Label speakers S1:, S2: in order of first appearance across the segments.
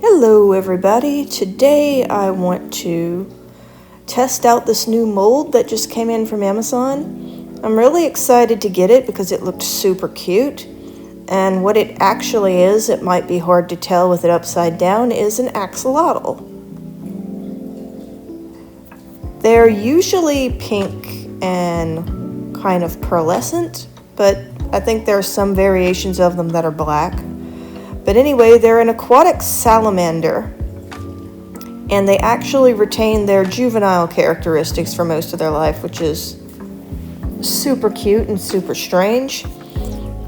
S1: Hello everybody, today I want to test out this new mold that just came in from Amazon. I'm really excited to get it because it looked super cute, and what it actually is, it might be hard to tell with it upside down, is an axolotl. They're usually pink and kind of pearlescent, but I think there are some variations of them that are black. But anyway, they're an aquatic salamander, and they actually retain their juvenile characteristics for most of their life, which is super cute and super strange.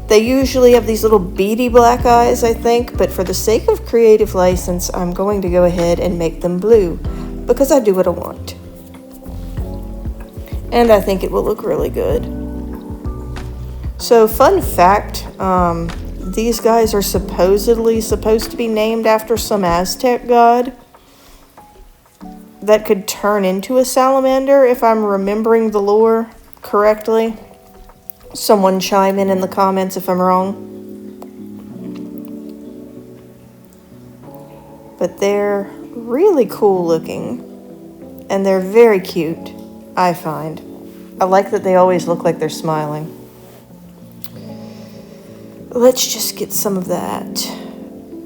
S1: They usually have these little beady black eyes, I think, but for the sake of creative license, I'm going to go ahead and make them blue, because I do what I want. And I think it will look really good. So, fun fact, these guys are supposedly supposed to be named after some Aztec god that could turn into a salamander, if I'm remembering the lore correctly. Someone chime in the comments if I'm wrong. But they're really cool looking, and they're very cute, I find. I like that they always look like they're smiling. Let's just get some of that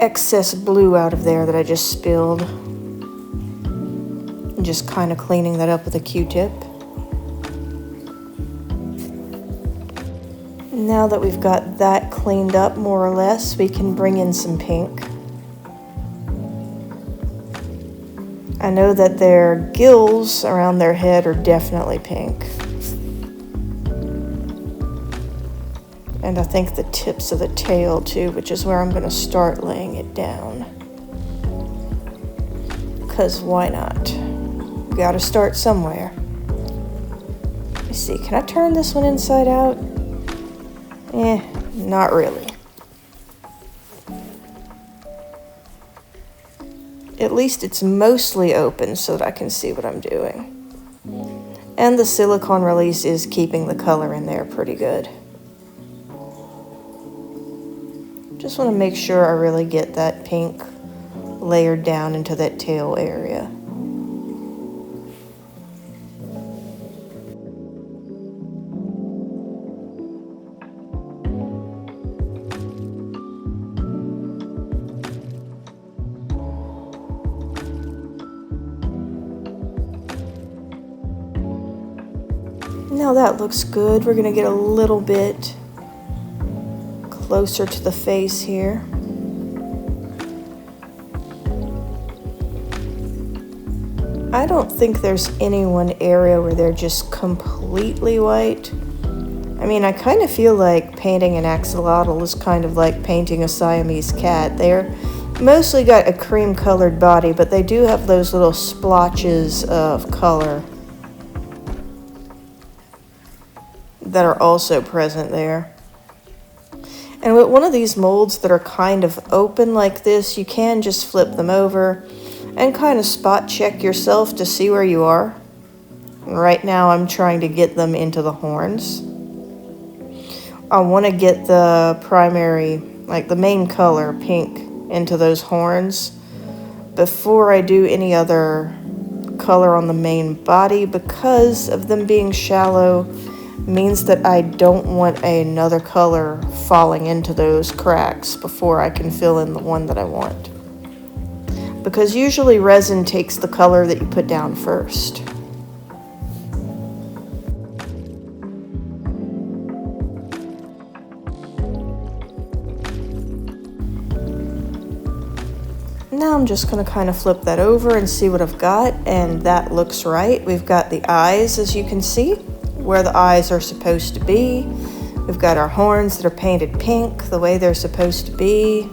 S1: excess blue out of there that I just spilled. And just kind of cleaning that up with a Q-tip. Now that we've got that cleaned up more or less, we can bring in some pink. I know that their gills around their head are definitely pink. And I think the tips of the tail too, which is where I'm going to start laying it down. Because why not? We got to start somewhere. Let me see, can I turn this one inside out? Not really. At least it's mostly open so that I can see what I'm doing. And the silicone release is keeping the color in there pretty good. Just want to make sure I really get that pink layered down into that tail area. Now that looks good. We're going to get a little bit closer to the face here. I don't think there's any one area where they're just completely white. I mean, I kind of feel like painting an axolotl is kind of like painting a Siamese cat. They're mostly got a cream colored body, but they do have those little splotches of color that are also present there. And with one of these molds that are kind of open like this, you can just flip them over and kind of spot check yourself to see where you are. Right now I'm trying to get them into the horns. I want to get the primary, like the main color, pink, into those horns before I do any other color on the main body, because of them being shallow means that I don't want another color falling into those cracks before I can fill in the one that I want. Because usually resin takes the color that you put down first. Now I'm just going to kind of flip that over and see what I've got, and that looks right. We've got the eyes, as you can see, where the eyes are supposed to be. We've got our horns that are painted pink the way they're supposed to be.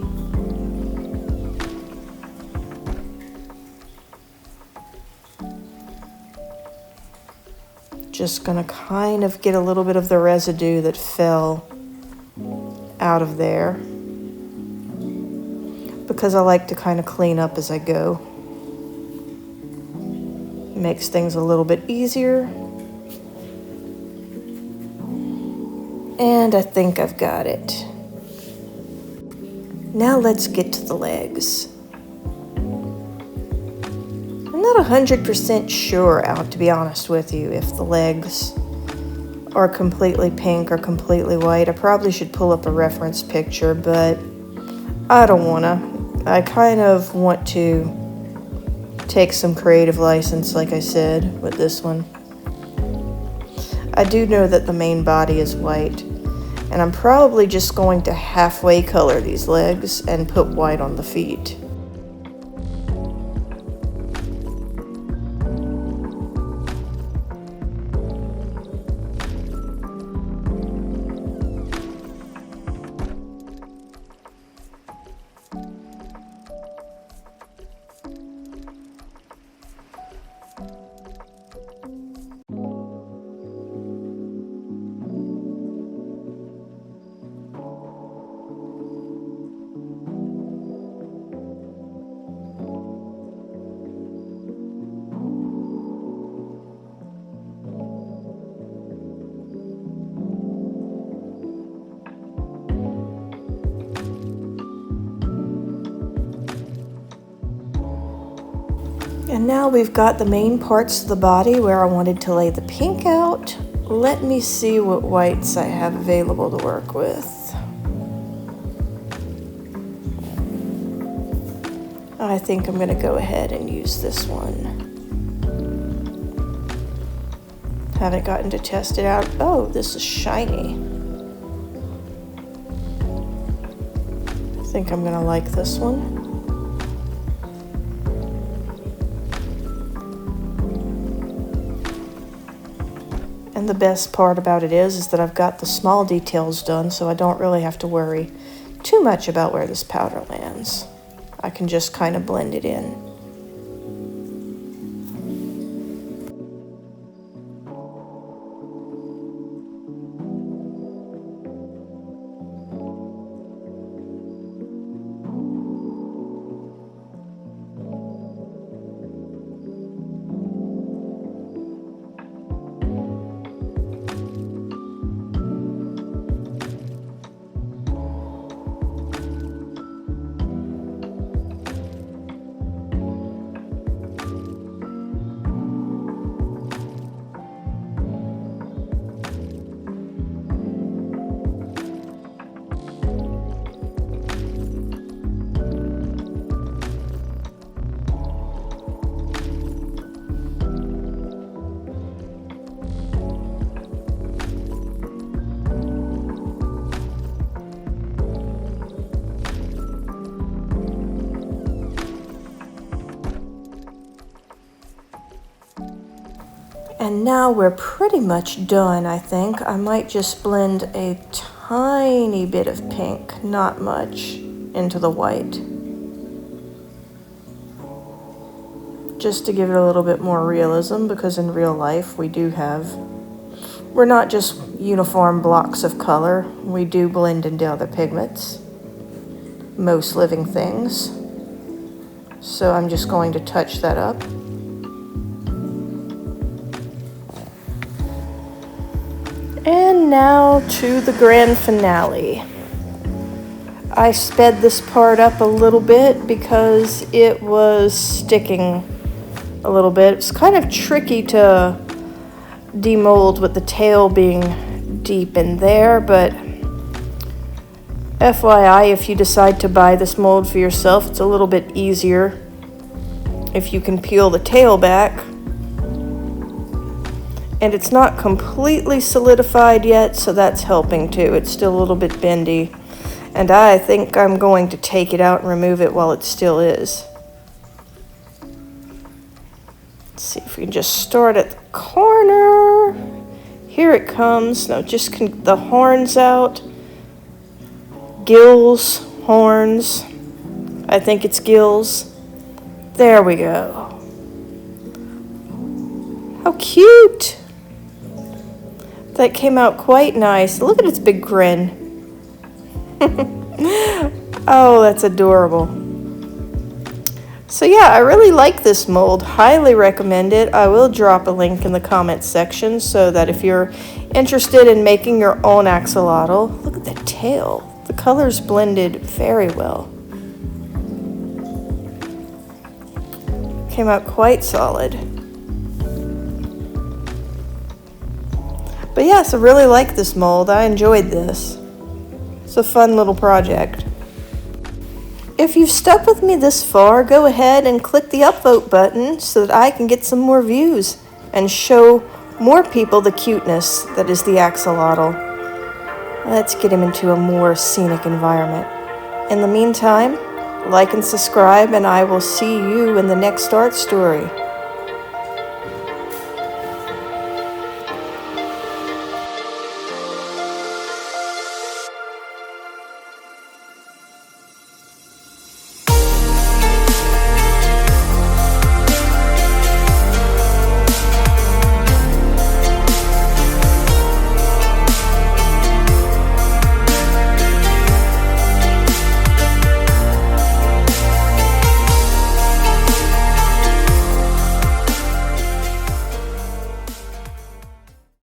S1: Just gonna kind of get a little bit of the residue that fell out of there, because I like to kind of clean up as I go. Makes things a little bit easier. And I think I've got it. Now let's get to the legs. not 100% sure, to be honest with you, if the legs are completely pink or completely white. I probably should pull up a reference picture, but I don't want to. I kind of want to take some creative license, like I said, with this one. I do know that the main body is white, and I'm probably just going to halfway color these legs and put white on the feet. And now we've got the main parts of the body where I wanted to lay the pink out. Let me see what whites I have available to work with. I think I'm going to go ahead and use this one. Haven't gotten to test it out. Oh, this is shiny. I think I'm going to like this one. And the best part about it is that I've got the small details done, so I don't really have to worry too much about where this powder lands. I can just kind of blend it in. And now we're pretty much done, I think. I might just blend a tiny bit of pink, not much, into the white. Just to give it a little bit more realism, because in real life we're not just uniform blocks of color. We do blend into other pigments, most living things. So I'm just going to touch that up. And now to the grand finale. I sped this part up a little bit because it was sticking a little bit. It's kind of tricky to demold with the tail being deep in there, but FYI, if you decide to buy this mold for yourself, it's a little bit easier if you can peel the tail back. And it's not completely solidified yet, so that's helping too. It's still a little bit bendy. And I think I'm going to take it out and remove it while it still is. Let's see if we can just start at the corner. Here it comes. Now just the horns out. Gills, horns. I think it's gills. There we go. How cute! That came out quite nice. Look at its big grin. Oh, that's adorable. So yeah, I really like this mold. Highly recommend it. I will drop a link in the comments section so that if you're interested in making your own axolotl, look at the tail. The colors blended very well. came out quite solid. But yes, I really like this mold. I enjoyed this. It's a fun little project. If you've stuck with me this far, go ahead and click the upvote button so that I can get some more views and show more people the cuteness that is the axolotl. Let's get him into a more scenic environment. In the meantime, like and subscribe, and I will see you in the next art story.